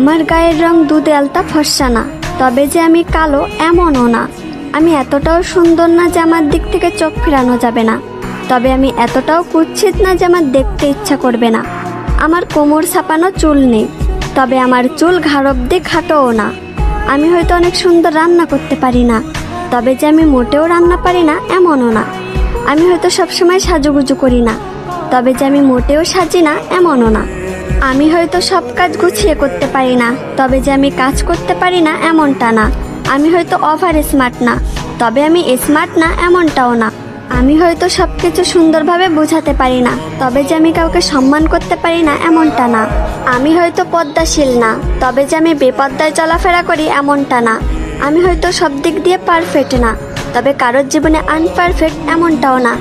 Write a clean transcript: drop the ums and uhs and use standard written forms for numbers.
আমার গায়ের রং দুধে আলতা ফর্সা না, তবে যে আমি কালো এমনও না। আমি এতটাও সুন্দর না যে আমার দিক থেকে চোখ ফেরানো যাবে না, তবে আমি এতটাও কুৎসিত না যে আমার দেখতে ইচ্ছা করবে না। আমার কোমর ছাপানো চুল নেই, তবে আমার চুল ঘাড় অব্দি খাটোও না। আমি হয়তো অনেক সুন্দর রান্না করতে পারি না, তবে যে আমি মোটেও রান্না পারি না এমনও না। আমি হয়তো সবসময় সাজুগুজু করি না, তবে যে আমি মোটেও সাজি না এমনও না। আমি হয়তো সব কাজ গুছিয়ে করতে পারি না, তবে যে আমি কাজ করতে পারি না এমনটা না। আমি হয়তো ওভার স্মার্ট না, তবে আমি স্মার্ট না এমনটাও না। আমি হয়তো সব কিছু সুন্দরভাবে বোঝাতে পারি না, তবে যে আমি কাউকে সম্মান করতে পারি না এমনটা না। আমি হয়তো পদ্মাশীল না, তবে যে আমি বেপদ্দায় চলাফেরা করি এমনটা না। আমি হয়তো সব দিক দিয়ে পারফেক্ট না, তবে কারোর জীবনে আনপারফেক্ট এমনটাও না।